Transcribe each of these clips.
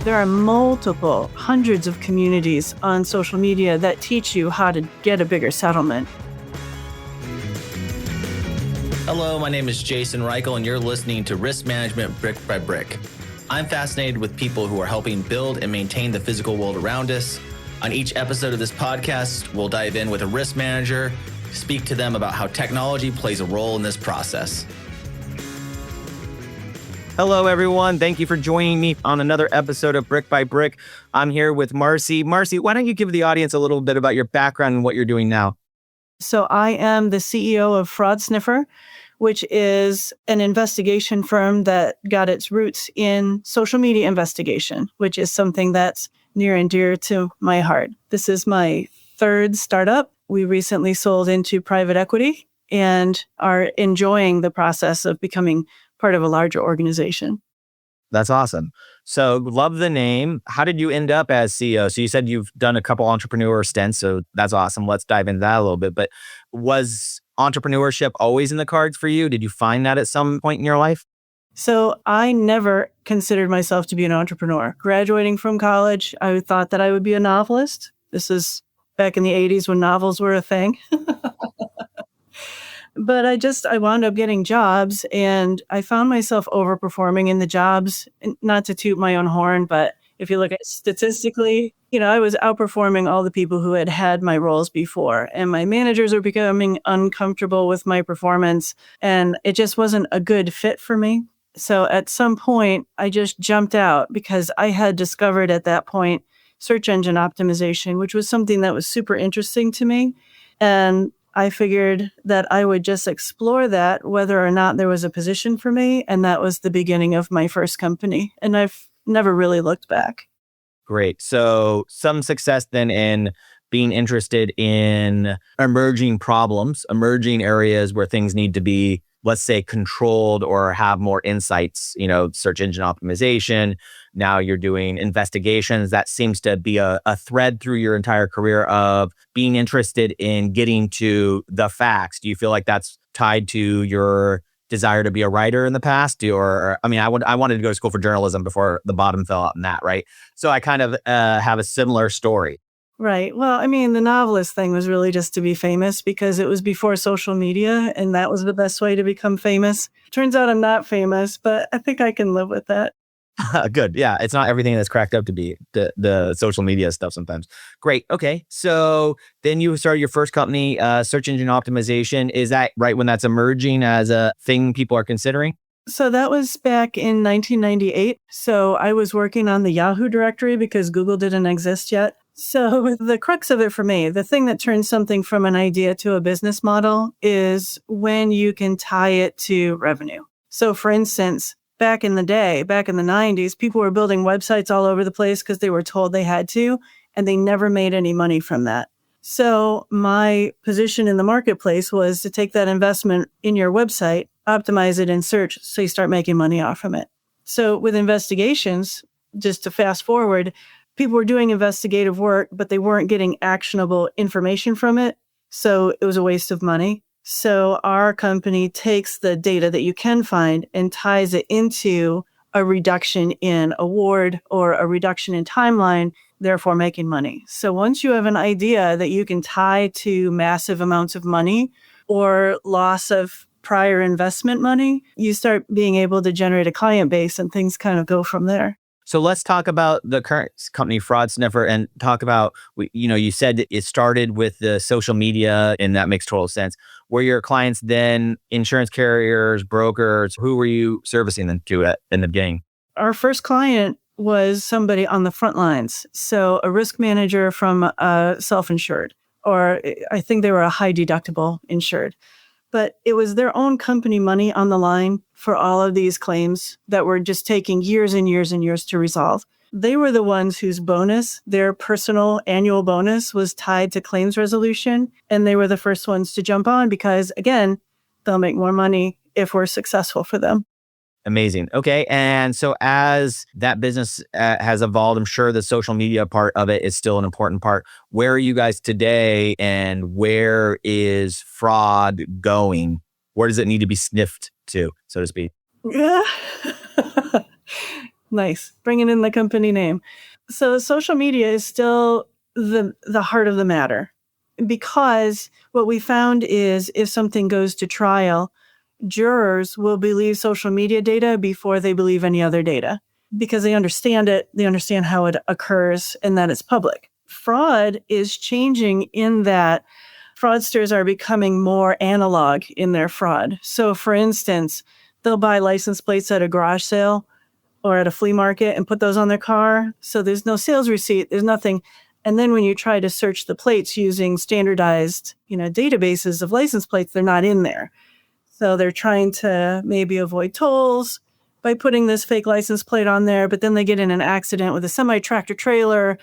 There are multiple hundreds of communities on social media that teach you how to get a bigger settlement. Hello, my name is Jason Reichl, and you're listening to Risk Management Brick by Brick. I'm fascinated with people who are helping build and maintain the physical world around us. On each episode of this podcast, we'll dive in with a risk manager, speak to them about how technology plays a role in this process. Hello, everyone. Thank you for joining me on another episode of Brick by Brick. I'm here with Marci. Marci, why don't you give the audience a little bit about your background and what you're doing now? So I am the CEO of Fraudster, which is an investigation firm that got its roots in social media investigation, which is something that's near and dear to my heart. This is my third startup. We recently sold into private equity and are enjoying the process of becoming part of a larger organization. That's awesome. So love the name. How did you end up as CEO? So you said you've done a couple entrepreneur stints, so that's awesome. Let's dive into that a little bit. But was entrepreneurship always in the cards for you? Did you find that at some point in your life? So I never considered myself to be an entrepreneur. Graduating from college, I thought that I would be a novelist. This is back in the 80s when novels were a thing. But I wound up getting jobs, and I found myself overperforming in the jobs. Not to toot my own horn, but if you look at statistically, I was outperforming all the people who had had my roles before, and my managers were becoming uncomfortable with my performance, and it just wasn't a good fit for me. So at some point, I just jumped out because I had discovered at that point search engine optimization, which was something that was super interesting to me. And I figured that I would just explore that, whether or not there was a position for me. And that was the beginning of my first company. And I've never really looked back. Great. So some success then in being interested in emerging problems, emerging areas where things need to be, let's say, controlled or have more insights, search engine optimization. Now you're doing investigations. That seems to be a thread through your entire career of being interested in getting to the facts. Do you feel like that's tied to your desire to be a writer in the past? I wanted to go to school for journalism before the bottom fell out in that, right? So I kind of have a similar story. Right. Well, the novelist thing was really just to be famous because it was before social media, and that was the best way to become famous. Turns out I'm not famous, but I think I can live with that. Good. Yeah. It's not everything that's cracked up to be the social media stuff sometimes. Great. Okay. So then you started your first company, search engine optimization. Is that right when that's emerging as a thing people are considering? So that was back in 1998. So I was working on the Yahoo directory because Google didn't exist yet. So the crux of it for me, the thing that turns something from an idea to a business model is when you can tie it to revenue. So for instance, back in the 90s, people were building websites all over the place because they were told they had to, and they never made any money from that. So my position in the marketplace was to take that investment in your website, optimize it in search, so you start making money off from it. So with investigations, just to fast forward, people were doing investigative work, but they weren't getting actionable information from it. So it was a waste of money. So our company takes the data that you can find and ties it into a reduction in award or a reduction in timeline, therefore making money. So once you have an idea that you can tie to massive amounts of money or loss of prior investment money, you start being able to generate a client base and things kind of go from there. So let's talk about the current company, Fraudster, and talk about, you said it started with the social media, and that makes total sense. Were your clients then insurance carriers, brokers? Who were you servicing them to in the beginning? Our first client was somebody on the front lines. So a risk manager from self-insured, or I think they were a high deductible insured. But it was their own company money on the line for all of these claims that were just taking years and years and years to resolve. They were the ones whose bonus, their personal annual bonus, was tied to claims resolution. And they were the first ones to jump on because, again, they'll make more money if we're successful for them. Amazing. Okay. And so as that business has evolved, I'm sure the social media part of it is still an important part. Where are you guys today, and where is fraud going? Where does it need to be sniffed to, so to speak? Yeah. Nice. Bringing in the company name. So social media is still the heart of the matter, because what we found is if something goes to trial, jurors will believe social media data before they believe any other data because they understand it, they understand how it occurs, and that it's public. Fraud is changing in that fraudsters are becoming more analog in their fraud. So for instance, they'll buy license plates at a garage sale or at a flea market and put those on their car. So there's no sales receipt, there's nothing. And then when you try to search the plates using standardized, databases of license plates, they're not in there. So they're trying to maybe avoid tolls by putting this fake license plate on there, but then they get in an accident with a semi-tractor trailer.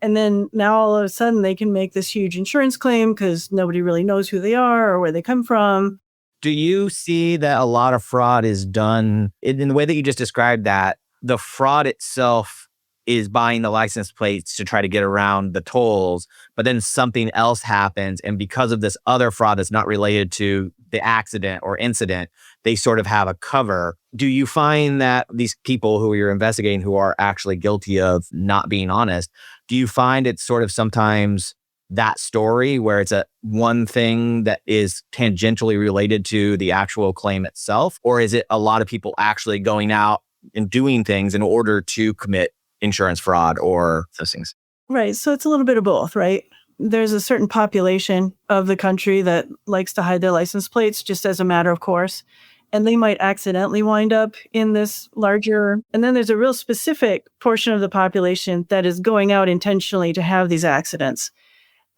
And then now all of a sudden they can make this huge insurance claim because nobody really knows who they are or where they come from. Do you see that a lot of fraud is done in the way that you just described that? The fraud itself is buying the license plates to try to get around the tolls, but then something else happens. And because of this other fraud that's not related to the accident or incident, they sort of have a cover. Do you find that these people who you're investigating who are actually guilty of not being honest, do you find it's sort of sometimes that story where it's a one thing that is tangentially related to the actual claim itself? Or is it a lot of people actually going out and doing things in order to commit insurance fraud or those things? Right. So it's a little bit of both, right? There's a certain population of the country that likes to hide their license plates just as a matter of course. And they might accidentally wind up in this larger. And then there's a real specific portion of the population that is going out intentionally to have these accidents.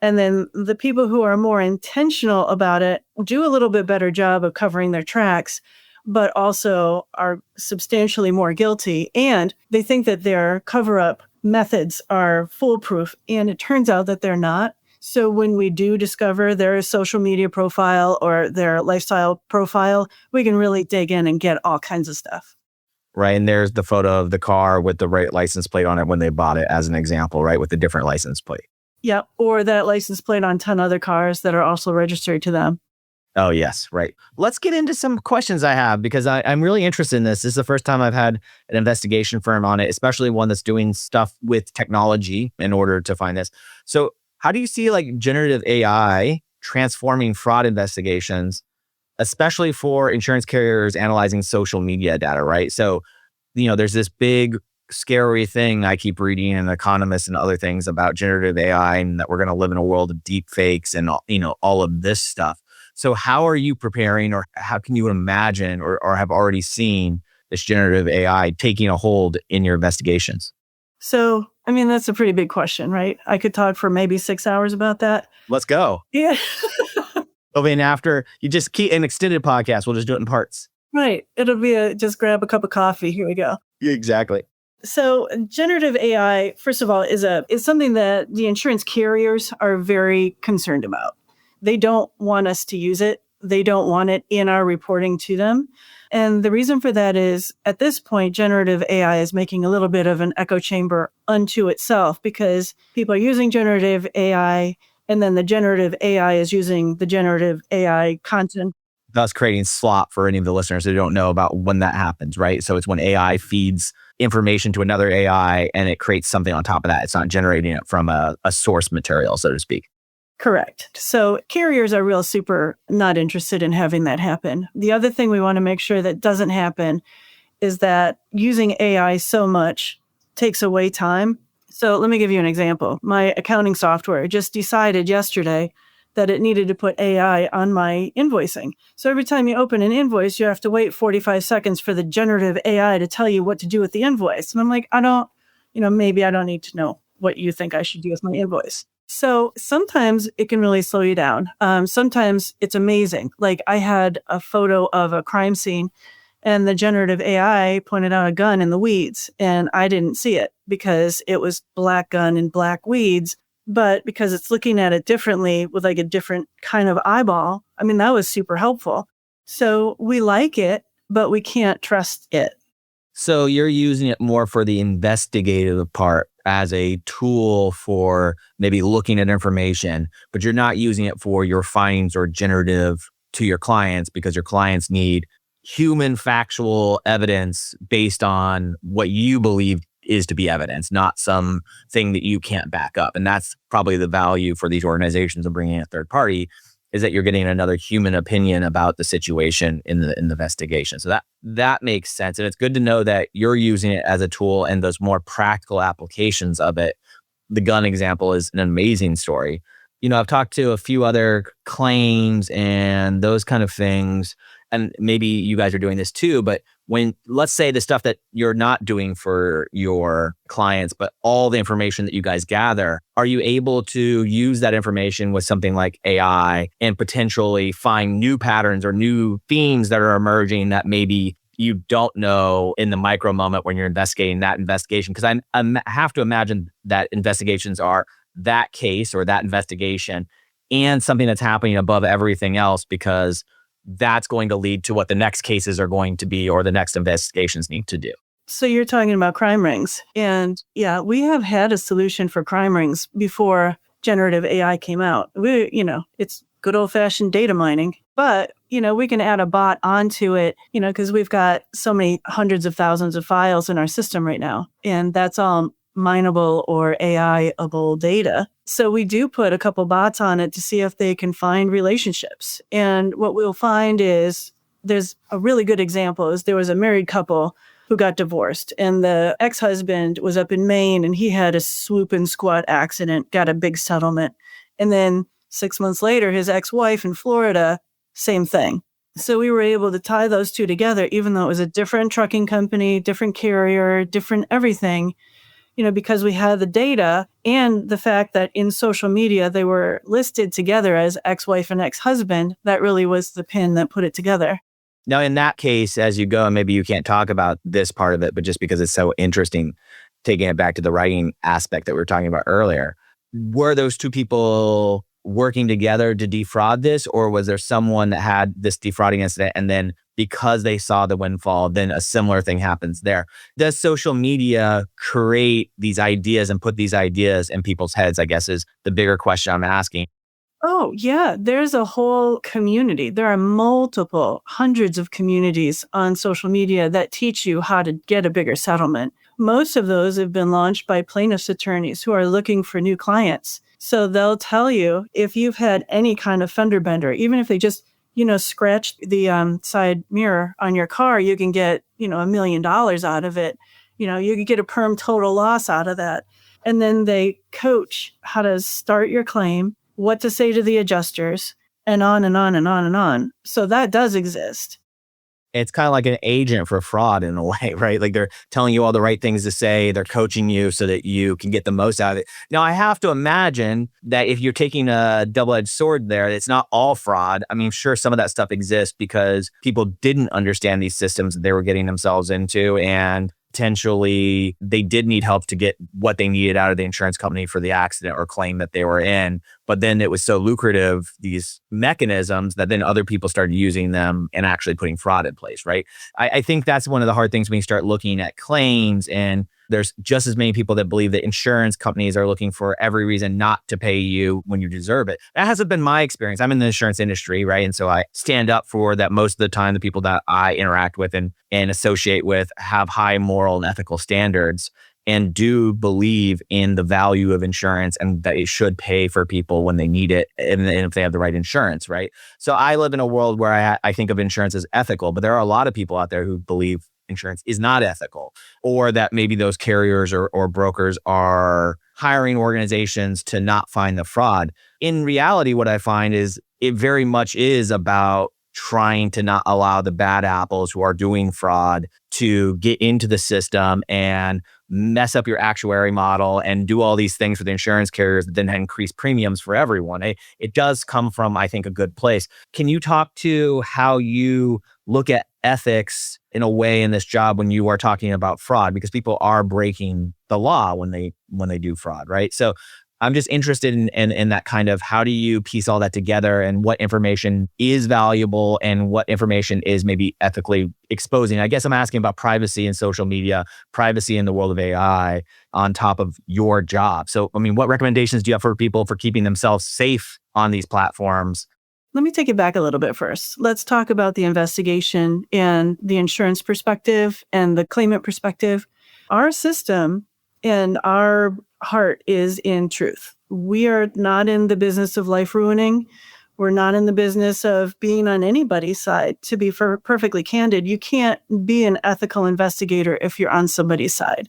And then the people who are more intentional about it do a little bit better job of covering their tracks, but also are substantially more guilty. And they think that their cover-up methods are foolproof. And it turns out that they're not. So when we do discover their social media profile or their lifestyle profile, we can really dig in and get all kinds of stuff. Right. And there's the photo of the car with the right license plate on it when they bought it, as an example, right? With a different license plate. Yeah. Or that license plate on 10 other cars that are also registered to them. Oh, yes. Right. Let's get into some questions I have because I'm really interested in this. This is the first time I've had an investigation firm on it, especially one that's doing stuff with technology in order to find this. So how do you see like generative AI transforming fraud investigations, especially for insurance carriers analyzing social media data, right? So, there's this big scary thing I keep reading in Economist and other things about generative AI and that we're going to live in a world of deep fakes and, all of this stuff. So how are you preparing or how can you imagine or have already seen this generative AI taking a hold in your investigations? So, that's a pretty big question, right? I could talk for maybe 6 hours about that. Let's go. Yeah. After you just keep an extended podcast, we'll just do it in parts. Right. It'll be just grab a cup of coffee. Here we go. Exactly. So generative AI, first of all, is something that the insurance carriers are very concerned about. They don't want us to use it. They don't want it in our reporting to them. And the reason for that is at this point, generative AI is making a little bit of an echo chamber unto itself because people are using generative AI and then the generative AI is using the generative AI content. Thus creating slop for any of the listeners who don't know about when that happens, right? So it's when AI feeds information to another AI and it creates something on top of that. It's not generating it from a source material, so to speak. Correct. So carriers are real super not interested in having that happen. The other thing we want to make sure that doesn't happen is that using AI so much takes away time. So let me give you an example. My accounting software just decided yesterday that it needed to put AI on my invoicing. So every time you open an invoice, you have to wait 45 seconds for the generative AI to tell you what to do with the invoice. And I'm like, maybe I don't need to know what you think I should do with my invoice. So sometimes it can really slow you down. Sometimes it's amazing. Like I had a photo of a crime scene and the generative AI pointed out a gun in the weeds and I didn't see it because it was black gun and black weeds. But because it's looking at it differently with like a different kind of eyeball, that was super helpful. So we like it, but we can't trust it. So you're using it more for the investigative part as a tool for maybe looking at information, but you're not using it for your findings or generative to your clients because your clients need human factual evidence based on what you believe is to be evidence, not something that you can't back up. And that's probably the value for these organizations of bringing in a third party, is that you're getting another human opinion about the situation in the investigation. So that makes sense. And it's good to know that you're using it as a tool and those more practical applications of it. The gun example is an amazing story. I've talked to a few other claims and those kind of things, and maybe you guys are doing this too, but let's say the stuff that you're not doing for your clients, but all the information that you guys gather, are you able to use that information with something like AI and potentially find new patterns or new themes that are emerging that maybe you don't know in the micro moment when you're investigating that investigation? Because I have to imagine that investigations are that case or that investigation and something that's happening above everything else, because that's going to lead to what the next cases are going to be or the next investigations need to do. So you're talking about crime rings. And yeah, we have had a solution for crime rings before generative AI came out. It's good old fashioned data mining, but we can add a bot onto it, because we've got so many hundreds of thousands of files in our system right now. And that's all mineable or AI-able data. So we do put a couple bots on it to see if they can find relationships. And what we'll find is, there's a really good example, is there was a married couple who got divorced, and the ex-husband was up in Maine and he had a swoop and squat accident, got a big settlement. And then 6 months later, his ex-wife in Florida, same thing. So we were able to tie those two together, even though it was a different trucking company, different carrier, different everything, because we had the data and the fact that in social media, they were listed together as ex-wife and ex-husband. That really was the pin that put it together. Now, in that case, as you go, and maybe you can't talk about this part of it, but just because it's so interesting, taking it back to the writing aspect that we were talking about earlier, were those two people working together to defraud this, or was there someone that had this defrauding incident and then because they saw the windfall, then a similar thing happens there? Does social media create these ideas and put these ideas in people's heads, I guess, is the bigger question I'm asking. Oh, yeah. There's a whole community. There are multiple hundreds of communities on social media that teach you how to get a bigger settlement. Most of those have been launched by plaintiffs' attorneys who are looking for new clients. So they'll tell you if you've had any kind of fender bender, even if they just, scratch the side mirror on your car, you can get, $1 million out of it. You can get a perm total loss out of that. And then they coach how to start your claim, what to say to the adjusters, and on and on and on and on. So that does exist. It's kind of like an agent for fraud in a way, right? Like they're telling you all the right things to say. They're coaching you so that you can get the most out of it. Now, I have to imagine that if you're taking a double-edged sword there, it's not all fraud. I mean, sure, some of that stuff exists because people didn't understand these systems that they were getting themselves into, and potentially they did need help to get what they needed out of the insurance company for the accident or claim that they were in. But then it was so lucrative, these mechanisms, that then other people started using them and actually putting fraud in place, right? I think that's one of the hard things when you start looking at claims, and there's just as many people that believe that insurance companies are looking for every reason not to pay you when you deserve it. That hasn't been my experience. I'm in the insurance industry, right? And so I stand up for that most of the time. The people that I interact with and associate with have high moral and ethical standards and do believe in the value of insurance and that it should pay for people when they need it and if they have the right insurance, right? So I live in a world where I think of insurance as ethical, but there are a lot of people out there who believe insurance is not ethical, or that maybe those carriers or brokers are hiring organizations to not find the fraud. In reality, what I find is it very much is about trying to not allow the bad apples who are doing fraud to get into the system and mess up your actuary model and do all these things for the insurance carriers that then increase premiums for everyone. It does come from, I think, a good place. Can you talk to how you look at ethics in a way in this job when you are talking about fraud? Because people are breaking the law when they do fraud, right? So I'm just interested in that kind of, how do you piece all that together, and what information is valuable and what information is maybe ethically exposing? I guess I'm asking about privacy in social media, privacy in the world of AI on top of your job. So, I mean, what recommendations do you have for people for keeping themselves safe on these platforms? Let me take it back a little bit first. Let's talk about the investigation and the insurance perspective and the claimant perspective. Our system and our heart is in truth. We are not in the business of life ruining. We're not in the business of being on anybody's side. To be perfectly candid, you can't be an ethical investigator if you're on somebody's side.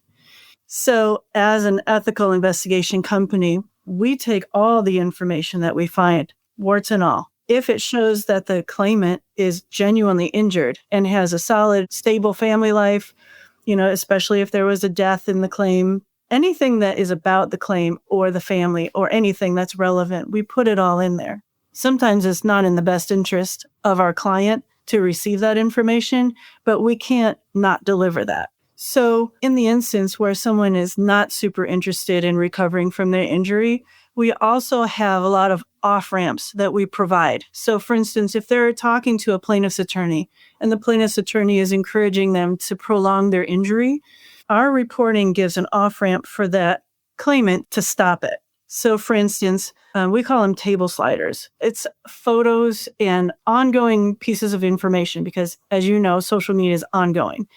So as an ethical investigation company, we take all the information that we find, warts and all. If it shows that the claimant is genuinely injured and has a solid, stable family life, especially if there was a death in the claim, anything that is about the claim or the family or anything that's relevant, we put it all in there. Sometimes it's not in the best interest of our client to receive that information, but we can't not deliver that. So in the instance where someone is not super interested in recovering from their injury, we also have a lot of off-ramps that we provide. So for instance, if they're talking to a plaintiff's attorney and the plaintiff's attorney is encouraging them to prolong their injury, our reporting gives an off-ramp for that claimant to stop it. So for instance, we call them table sliders. It's photos and ongoing pieces of information because, as you know, social media is ongoing.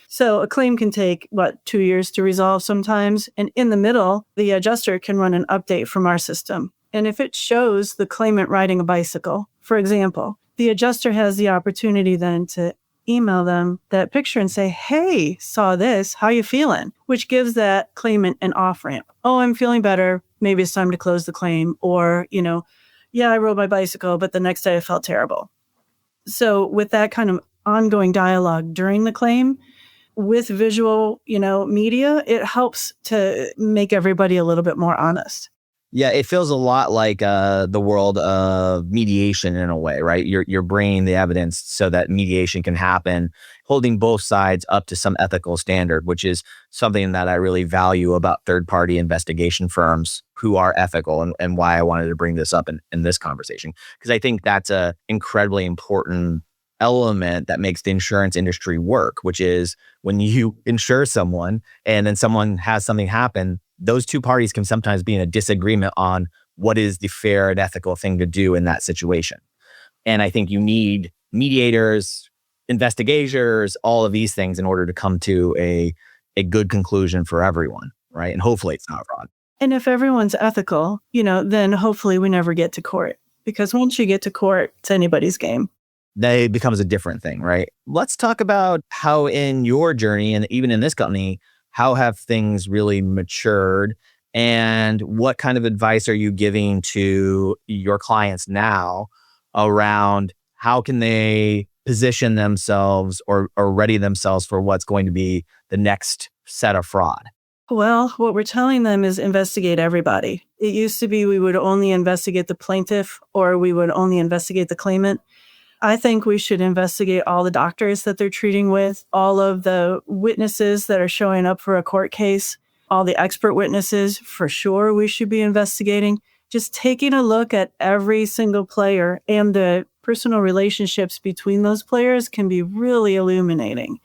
So a claim can take, 2 years to resolve sometimes. And in the middle, the adjuster can run an update from our system. And if it shows the claimant riding a bicycle, for example, the adjuster has the opportunity then to email them that picture and say, hey, saw this, how you feeling? Which gives that claimant an off-ramp. Oh, I'm feeling better. Maybe it's time to close the claim. Or, yeah, I rode my bicycle, but the next day I felt terrible. So with that kind of ongoing dialogue during the claim, with visual, media, it helps to make everybody a little bit more honest. Yeah, it feels a lot like the world of mediation in a way, right? You're bringing the evidence so that mediation can happen, holding both sides up to some ethical standard, which is something that I really value about third-party investigation firms who are ethical and why I wanted to bring this up in this conversation. Because I think that's a incredibly important element that makes the insurance industry work, which is when you insure someone and then someone has something happen, those two parties can sometimes be in a disagreement on what is the fair and ethical thing to do in that situation. And I think you need mediators, investigators, all of these things in order to come to a good conclusion for everyone, right? And hopefully it's not fraud. And if everyone's ethical, then hopefully we never get to court. Because once you get to court, it's anybody's game. That it becomes a different thing, right? Let's talk about how in your journey and even in this company, how have things really matured and what kind of advice are you giving to your clients now around how can they position themselves or ready themselves for what's going to be the next set of fraud? Well, what we're telling them is investigate everybody. It used to be we would only investigate the plaintiff or we would only investigate the claimant. I think we should investigate all the doctors that they're treating with, all of the witnesses that are showing up for a court case, all the expert witnesses, for sure we should be investigating. Just taking a look at every single player and the personal relationships between those players can be really illuminating.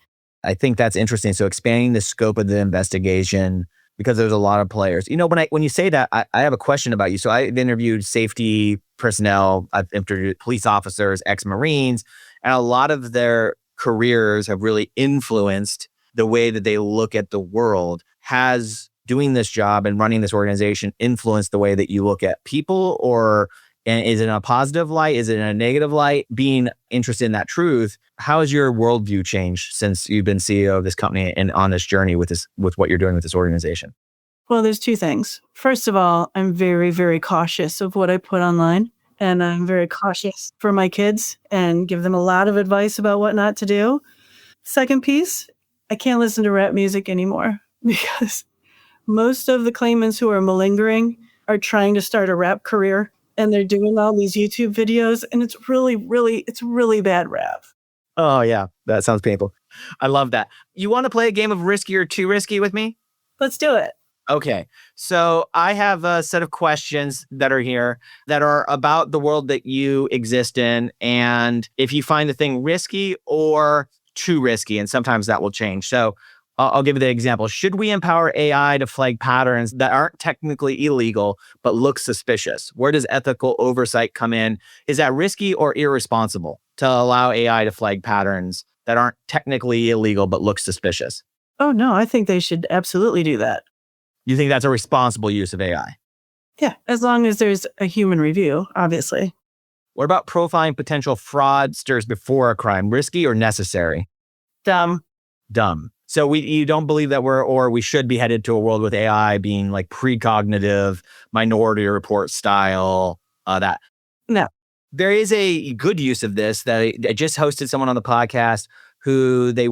I think that's interesting. So expanding the scope of the investigation because there's a lot of players. When you say that, I have a question about you. So I've interviewed safety personnel, I've interviewed police officers, ex-Marines, and a lot of their careers have really influenced the way that they look at the world. Has doing this job and running this organization influenced the way that you look at people, or is it in a positive light? Is it in a negative light? Being interested in that truth, how has your worldview changed since you've been CEO of this company and on this journey with what you're doing with this organization? Well, there's two things. First of all, I'm very, very cautious of what I put online. And I'm very cautious for my kids and give them a lot of advice about what not to do. Second piece, I can't listen to rap music anymore because most of the claimants who are malingering are trying to start a rap career. And they're doing all these YouTube videos, and it's really bad rap. Oh, yeah. That sounds painful. I love that. You want to play a game of Risky or Too Risky with me? Let's do it. Okay. So I have a set of questions that are here that are about the world that you exist in. And if you find the thing risky or too risky, and sometimes that will change. So I'll give you the example. Should we empower AI to flag patterns that aren't technically illegal, but look suspicious? Where does ethical oversight come in? Is that risky or irresponsible to allow AI to flag patterns that aren't technically illegal, but look suspicious? Oh, no, I think they should absolutely do that. You think that's a responsible use of AI? Yeah, as long as there's a human review, obviously. What about profiling potential fraudsters before a crime? Risky or necessary? Dumb. So you don't believe that we should be headed to a world with AI being like precognitive, Minority Report style, that. No. There is a good use of this that I just hosted someone on the podcast who they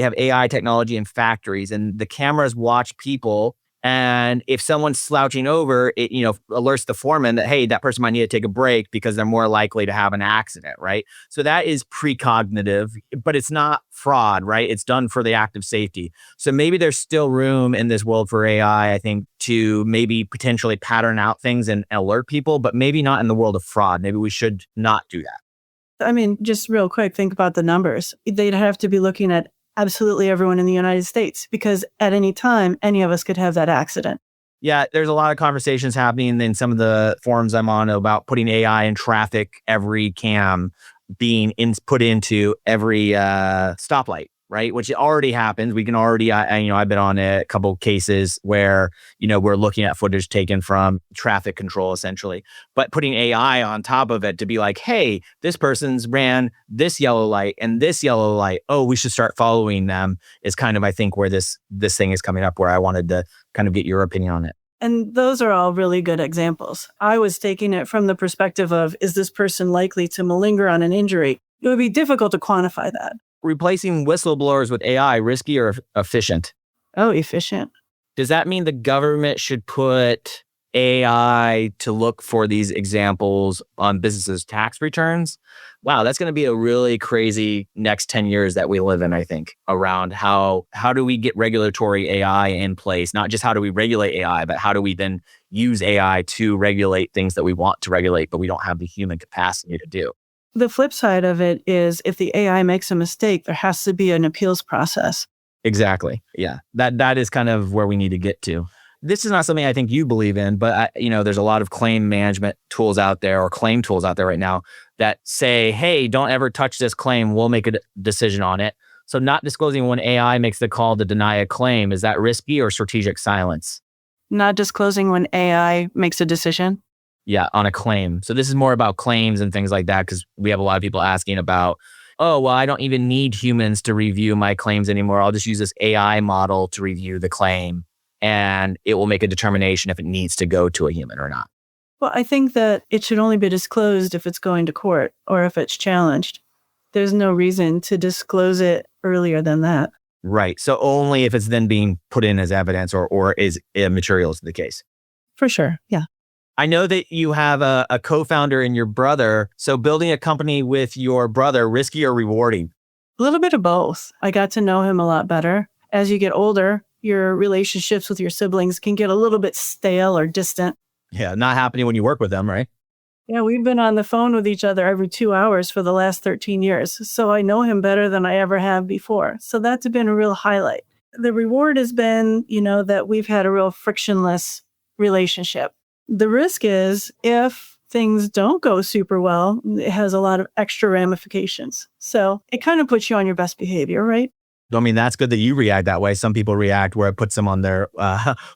have AI technology in factories, and the cameras watch people. And if someone's slouching over, it, alerts the foreman that, hey, that person might need to take a break because they're more likely to have an accident, right? So that is precognitive, but it's not fraud, right? It's done for the active safety. So maybe there's still room in this world for AI, I think, to maybe potentially pattern out things and alert people, but maybe not in the world of fraud. Maybe we should not do that. I mean, just real quick, think about the numbers. They'd have to be looking at absolutely everyone in the United States, because at any time, any of us could have that accident. Yeah, there's a lot of conversations happening in some of the forums I'm on about putting AI in traffic, every cam being put into every stoplight, right? Which already happens. We can already, I've been on a couple cases where, we're looking at footage taken from traffic control essentially, but putting AI on top of it to be like, hey, this person's ran this yellow light and this yellow light. Oh, we should start following them is kind of, I think, where this thing is coming up, where I wanted to kind of get your opinion on it. And those are all really good examples. I was taking it from the perspective of, is this person likely to malinger on an injury? It would be difficult to quantify that. Replacing whistleblowers with AI, risky or efficient? Oh, efficient. Does that mean the government should put AI to look for these examples on businesses' tax returns? Wow, that's going to be a really crazy next 10 years that we live in, I think, around how do we get regulatory AI in place? Not just how do we regulate AI, but how do we then use AI to regulate things that we want to regulate, but we don't have the human capacity to do? The flip side of it is, if the AI makes a mistake, there has to be an appeals process. Exactly. Yeah. That is kind of where we need to get to. This is not something I think you believe in, but there's a lot of claim management tools out there, or claim tools out there right now that say, hey, don't ever touch this claim. We'll make a decision on it. So not disclosing when AI makes the call to deny a claim, is that risky or strategic silence? Not disclosing when AI makes a decision? Yeah, on a claim. So this is more about claims and things like that, because we have a lot of people asking about, oh, well, I don't even need humans to review my claims anymore. I'll just use this AI model to review the claim, and it will make a determination if it needs to go to a human or not. Well, I think that it should only be disclosed if it's going to court or if it's challenged. There's no reason to disclose it earlier than that. Right. So only if it's then being put in as evidence or is material to the case. For sure. Yeah. I know that you have a co-founder in your brother. So building a company with your brother, risky or rewarding? A little bit of both. I got to know him a lot better. As you get older, your relationships with your siblings can get a little bit stale or distant. Yeah, not happening when you work with them, right? Yeah, we've been on the phone with each other every 2 hours for the last 13 years. So I know him better than I ever have before. So that's been a real highlight. The reward has been, that we've had a real frictionless relationship. The risk is, if things don't go super well, it has a lot of extra ramifications. So it kind of puts you on your best behavior, right? I mean, that's good that you react that way. Some people react where it puts them on their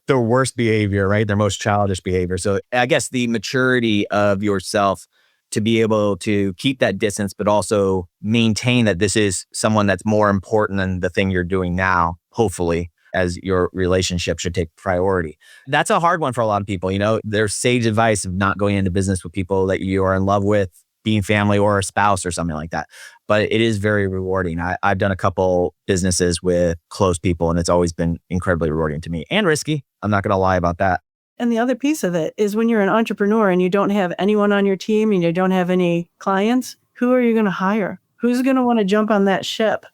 worst behavior, right? Their most childish behavior. So I guess the maturity of yourself to be able to keep that distance, but also maintain that this is someone that's more important than the thing you're doing now, hopefully, as your relationship should take priority. That's a hard one for a lot of people. There's sage advice of not going into business with people that you are in love with, being family or a spouse or something like that. But it is very rewarding. I've done a couple businesses with close people, and it's always been incredibly rewarding to me, and risky. I'm not going to lie about that. And the other piece of it is, when you're an entrepreneur and you don't have anyone on your team and you don't have any clients, who are you going to hire? Who's going to want to jump on that ship?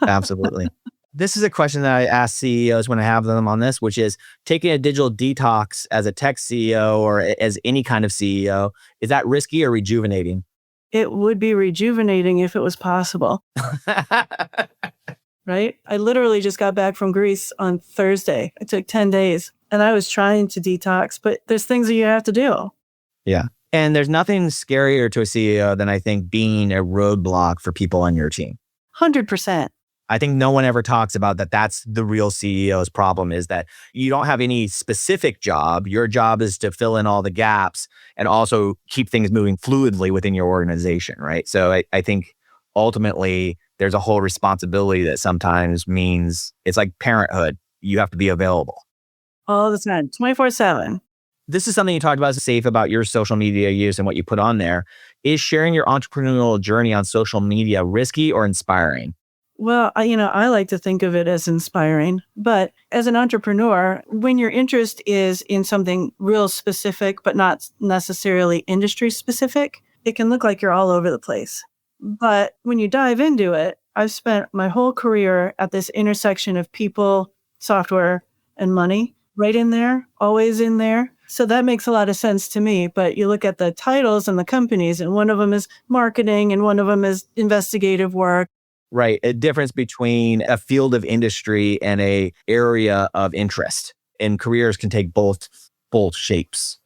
Absolutely. This is a question that I ask CEOs when I have them on this, which is taking a digital detox as a tech CEO or as any kind of CEO. Is that risky or rejuvenating? It would be rejuvenating if it was possible. right? I literally just got back from Greece on Thursday. I took 10 days and I was trying to detox, but there's things that you have to do. Yeah. And there's nothing scarier to a CEO than I think being a roadblock for people on your team. 100%. I think no one ever talks about that. That's the real CEO's problem, is that you don't have any specific job. Your job is to fill in all the gaps and also keep things moving fluidly within your organization, right? So I think ultimately there's a whole responsibility that sometimes means it's like parenthood. You have to be available. All the time, 24/7. This is something you talked about, safe, about your social media use and what you put on there. Is sharing your entrepreneurial journey on social media risky or inspiring? Well, I like to think of it as inspiring, but as an entrepreneur, when your interest is in something real specific, but not necessarily industry specific, it can look like you're all over the place. But when you dive into it, I've spent my whole career at this intersection of people, software, and money, right in there, always in there. So that makes a lot of sense to me. But you look at the titles and the companies, and one of them is marketing and one of them is investigative work. Right. A difference between a field of industry and a area of interest, and careers can take both shapes.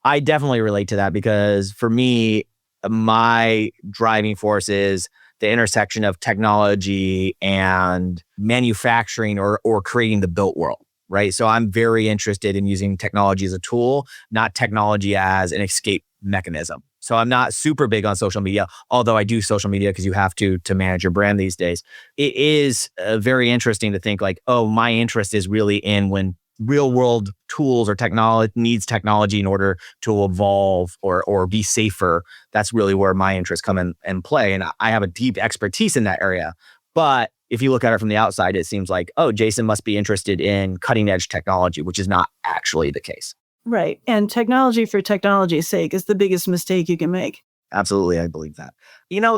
I definitely relate to that because for me, my driving force is the intersection of technology and manufacturing or creating the built world. Right. So I'm very interested in using technology as a tool, not technology as an escape mechanism. So I'm not super big on social media, although I do social media because you have to manage your brand these days. It is very interesting to think like, oh, my interest is really in when real world tools or technology needs technology in order to evolve or be safer. That's really where my interests come in and play. And I have a deep expertise in that area. But if you look at it from the outside, it seems like, oh, Jason must be interested in cutting edge technology, which is not actually the case. Right. And technology for technology's sake is the biggest mistake you can make. Absolutely. I believe that.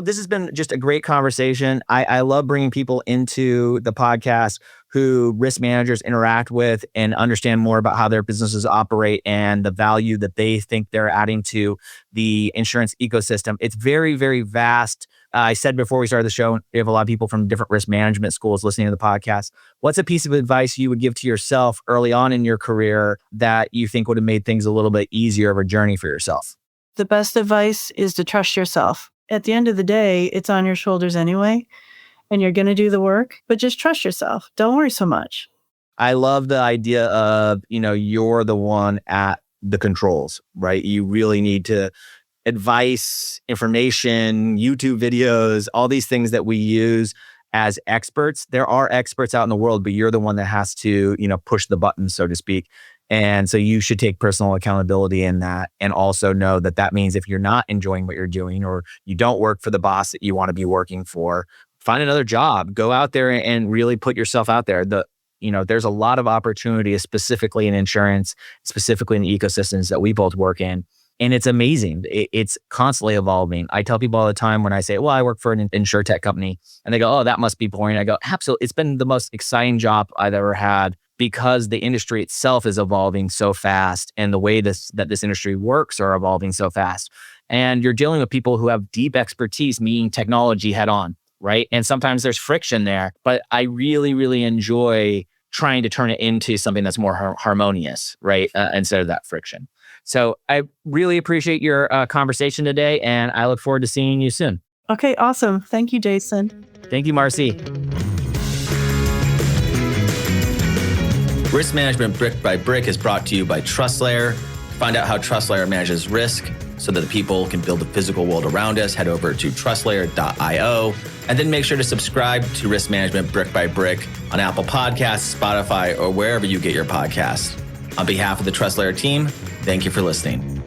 This has been just a great conversation. I love bringing people into the podcast who risk managers interact with and understand more about how their businesses operate and the value that they think they're adding to the insurance ecosystem. It's very, very vast. I said before we started the show, we have a lot of people from different risk management schools listening to the podcast. What's a piece of advice you would give to yourself early on in your career that you think would have made things a little bit easier of a journey for yourself? The best advice is to trust yourself. At the end of the day, it's on your shoulders anyway, and you're going to do the work, but just trust yourself. Don't worry so much. I love the idea of, you're the one at the controls, right? You really need to advice, information, YouTube videos, all these things that we use as experts. There are experts out in the world, but you're the one that has to, push the button, so to speak. And so you should take personal accountability in that, and also know that that means if you're not enjoying what you're doing or you don't work for the boss that you want to be working for, find another job. Go out there and really put yourself out there. There's a lot of opportunity, specifically in insurance, specifically in the ecosystems that we both work in. And it's amazing. It's constantly evolving. I tell people all the time when I say, well, I work for an insurtech company, and they go, oh, that must be boring. I go, absolutely. It's been the most exciting job I've ever had, because the industry itself is evolving so fast, and the way that this industry works are evolving so fast. And you're dealing with people who have deep expertise meeting technology head on, right? And sometimes there's friction there, but I really, really enjoy trying to turn it into something that's more harmonious, right? Instead of that friction. So I really appreciate your conversation today, and I look forward to seeing you soon. Okay, awesome. Thank you, Jason. Thank you, Marci. Risk Management Brick by Brick is brought to you by TrustLayer. Find out how TrustLayer manages risk so that the people can build the physical world around us. Head over to trustlayer.io, and then make sure to subscribe to Risk Management Brick by Brick on Apple Podcasts, Spotify, or wherever you get your podcasts. On behalf of the TrustLayer team, thank you for listening.